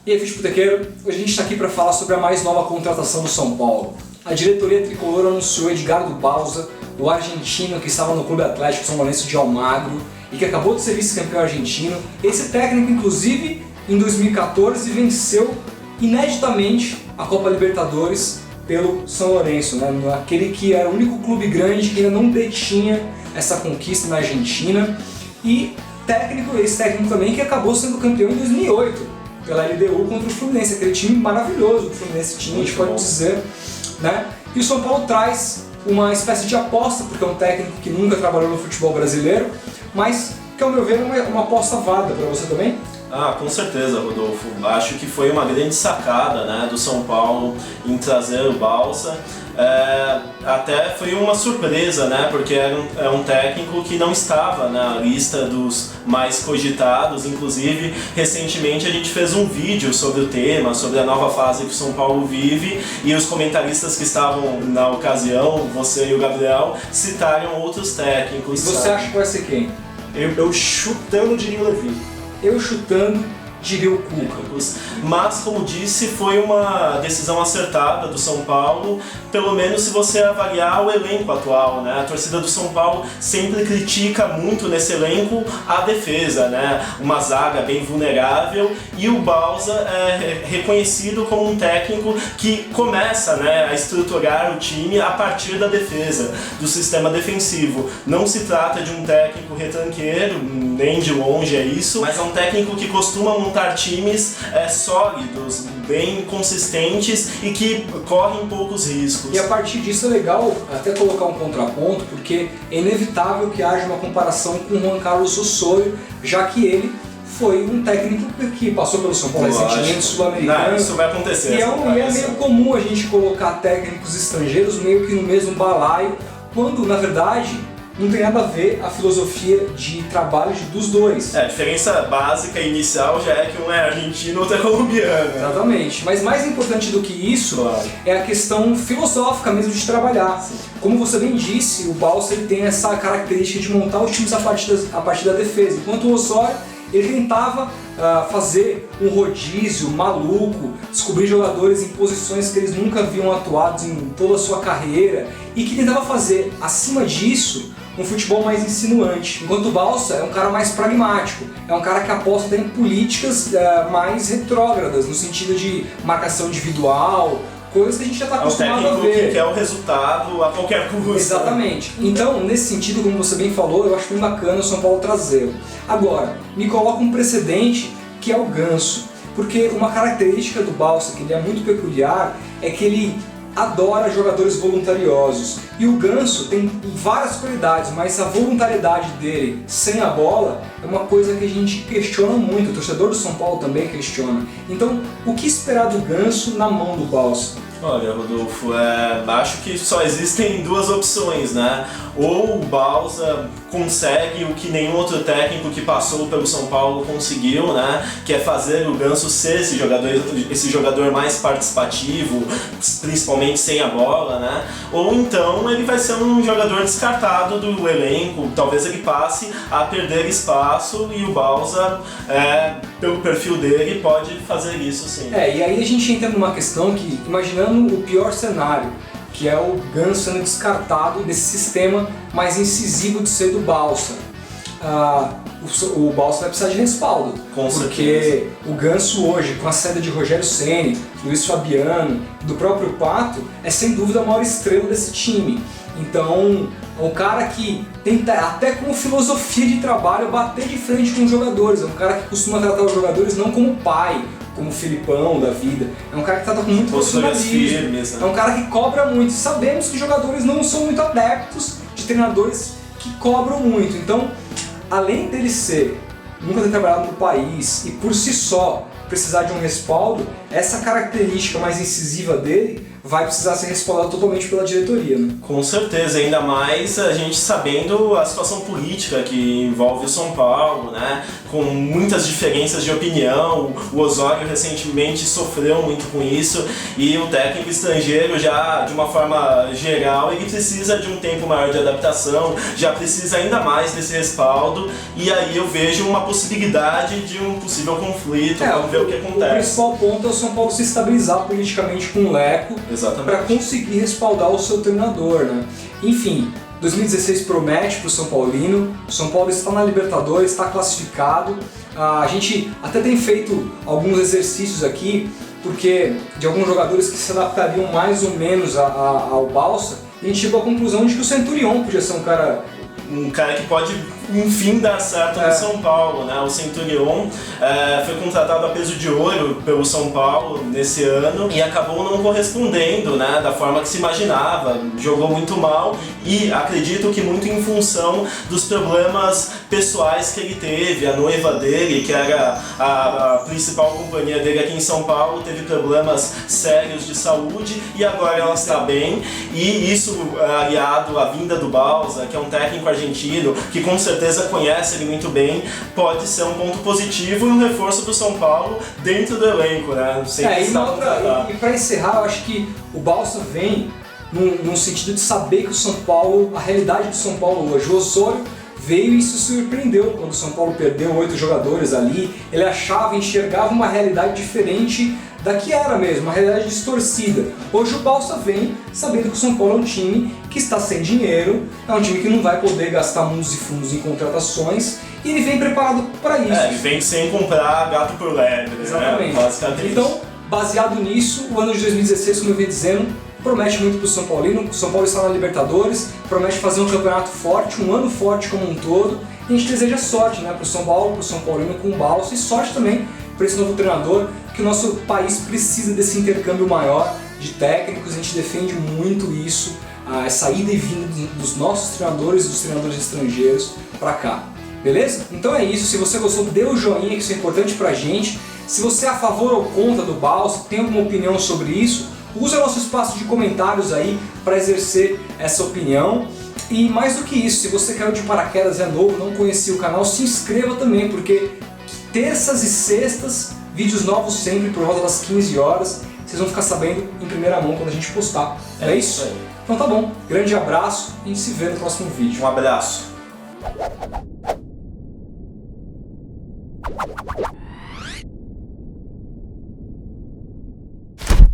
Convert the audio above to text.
E aí, Futebotequeiro, hoje a gente está aqui para falar sobre a mais nova contratação do São Paulo. A diretoria tricolor anunciou Edgardo Bauza, o argentino que estava no Clube Atlético São Lourenço de Almagro e que acabou de ser vice-campeão argentino. Esse técnico, inclusive, em 2014 venceu ineditamente a Copa Libertadores pelo São Lourenço, né? Aquele que era o único clube grande que ainda não detinha essa conquista na Argentina. E esse técnico também que acabou sendo campeão em 2008 pela LDU contra o Fluminense, aquele time maravilhoso que o Fluminense tinha, a gente pode dizer, né? E o São Paulo traz uma espécie de aposta, porque é um técnico que nunca trabalhou no futebol brasileiro, mas que, ao meu ver, é uma aposta válida. Para você também? Ah, com certeza, Rodolfo. Acho que foi uma grande sacada, né, do São Paulo em trazer o Bauza. Até foi uma surpresa, né, porque é um técnico que não estava na lista dos mais cogitados. Inclusive, recentemente a gente fez um vídeo sobre o tema, sobre a nova fase que o São Paulo vive, e os comentaristas que estavam na ocasião, você e o Gabriel, citaram outros técnicos. E você acha que vai ser quem? Eu chutando diria o Levi. Eu chutando diria o Cuca. Mas, como disse, foi uma decisão acertada do São Paulo, pelo menos se você avaliar o elenco atual, né? A torcida do São Paulo sempre critica muito nesse elenco a defesa, né? Uma zaga bem vulnerável, e o Bauza é reconhecido como um técnico que começa, né, a estruturar o time a partir da defesa, do sistema defensivo. Não se trata de um técnico retranqueiro, nem de longe é isso, mas é um técnico que costuma montar times sólidos, bem consistentes e que correm poucos riscos. E a partir disso é legal até colocar um contraponto, porque é inevitável que haja uma comparação com o Juan Carlos Osorio, já que ele foi um técnico que passou pelo São Paulo recentemente, sul-americano. Isso vai acontecer. E é meio comum a gente colocar técnicos estrangeiros meio que no mesmo balaio, quando na verdade não tem nada a ver a filosofia de trabalho dos dois. A diferença básica inicial já é que um é argentino e outro é colombiano. Exatamente. Mas mais importante do que isso, claro, é a questão filosófica mesmo de trabalhar. Sim. Como você bem disse, o Bauza tem essa característica de montar os times a partir da defesa, enquanto o Osorio ele tentava fazer um rodízio maluco, descobrir jogadores em posições que eles nunca haviam atuado em toda a sua carreira, e que tentava fazer, acima disso, um futebol mais insinuante. Enquanto o Bauza é um cara mais pragmático, é um cara que aposta em políticas mais retrógradas, no sentido de marcação individual, coisas que a gente já está acostumado a ver. Que quer o resultado a qualquer custo. Exatamente. Então, nesse sentido, como você bem falou, eu acho bem bacana o São Paulo trazê-lo. Agora, me coloca um precedente que é o Ganso, porque uma característica do Bauza, que ele é muito peculiar, é que ele adora jogadores voluntariosos. E o Ganso tem várias qualidades, mas a voluntariedade dele sem a bola é uma coisa que a gente questiona muito, o torcedor do São Paulo também questiona. Então, o que esperar do Ganso na mão do Bauza? Olha, Rodolfo, acho que só existem duas opções, né? Ou o Bauza consegue o que nenhum outro técnico que passou pelo São Paulo conseguiu, né? Que é fazer o Ganso ser esse jogador mais participativo, principalmente sem a bola, né? Ou então ele vai ser um jogador descartado do elenco, talvez ele passe a perder espaço, e o Bauza, pelo perfil dele, pode fazer isso sim. E aí a gente entra numa questão que, imaginando o pior cenário, que é o Ganso sendo descartado desse sistema mais incisivo de ser do Bauza. O Bauza vai precisar de respaldo, porque o Ganso hoje, com a saída de Rogério Ceni, Luiz Fabiano, do próprio Pato, é sem dúvida a maior estrela desse time. Então, é um cara que tenta, até como filosofia de trabalho, bater de frente com os jogadores. É um cara que costuma tratar os jogadores não como pai, como o Filipão da vida. É um cara que trata com muito profissionalismo. Né? É um cara que cobra muito. Sabemos que jogadores não são muito adeptos de treinadores que cobram muito. Então, além dele nunca ter trabalhado no país e por si só precisar de um respaldo, essa característica mais incisiva dele vai precisar ser respaldado totalmente pela diretoria, né? Com certeza, ainda mais a gente sabendo a situação política que envolve o São Paulo, né? Com muitas diferenças de opinião, o Osório recentemente sofreu muito com isso e o técnico estrangeiro já, de uma forma geral, ele precisa de um tempo maior de adaptação, já precisa ainda mais desse respaldo e aí eu vejo uma possibilidade de um possível conflito, vamos ver o que acontece. O principal ponto é o São Paulo se estabilizar politicamente com o Leco para conseguir respaldar o seu treinador, né? Enfim, 2016 promete para o São Paulino, o São Paulo está na Libertadores, está classificado, a gente até tem feito alguns exercícios aqui, porque de alguns jogadores que se adaptariam mais ou menos ao Balsa, e a gente chegou à conclusão de que o Centurion podia ser um cara que pode, enfim, dar certo no São Paulo, né? O Centurion foi contratado a peso de ouro pelo São Paulo nesse ano e acabou não correspondendo, né, da forma que se imaginava, jogou muito mal e acredito que muito em função dos problemas pessoais que ele teve. A noiva dele, que era a principal companhia dele aqui em São Paulo, teve problemas sérios de saúde e agora ela está bem, e isso aliado à vinda do Balsa, que é um técnico argentino que com certeza conhece ele muito bem, pode ser um ponto positivo e um reforço do São Paulo dentro do elenco, né? E para encerrar, eu acho que o Balsa vem num sentido de saber que o São Paulo, a realidade do São Paulo hoje, o Osório veio e se surpreendeu quando o São Paulo perdeu 8 jogadores ali, ele enxergava uma realidade diferente da que era mesmo, uma realidade distorcida. Hoje o Balsa vem sabendo que o São Paulo é um time que está sem dinheiro, é um time que não vai poder gastar mundos e fundos em contratações, e ele vem preparado para isso. Ele vem sem comprar gato por lebre, exatamente. Né? Basicamente. Então, baseado nisso, o ano de 2016, como eu venho dizendo, promete muito para o São Paulino. O São Paulo está na Libertadores, promete fazer um campeonato forte, um ano forte como um todo, e a gente deseja sorte, né, para o São Paulo, para o São Paulino com o Balsa, e sorte também para esse novo treinador, que o nosso país precisa desse intercâmbio maior de técnicos. A gente defende muito isso, essa ida e vinda dos nossos treinadores e dos treinadores estrangeiros para cá. Beleza? Então é isso. Se você gostou, dê o joinha, que isso é importante pra gente. Se você é a favor ou contra do Balsa, tem alguma opinião sobre isso, use o nosso espaço de comentários aí para exercer essa opinião. E mais do que isso, se você caiu de paraquedas, é novo, não conhecia o canal, se inscreva também, porque terças e sextas, vídeos novos sempre por volta das 15 horas, vocês vão ficar sabendo em primeira mão quando a gente postar. É isso? Aí. Então tá bom, grande abraço e a gente se vê no próximo vídeo. Um abraço.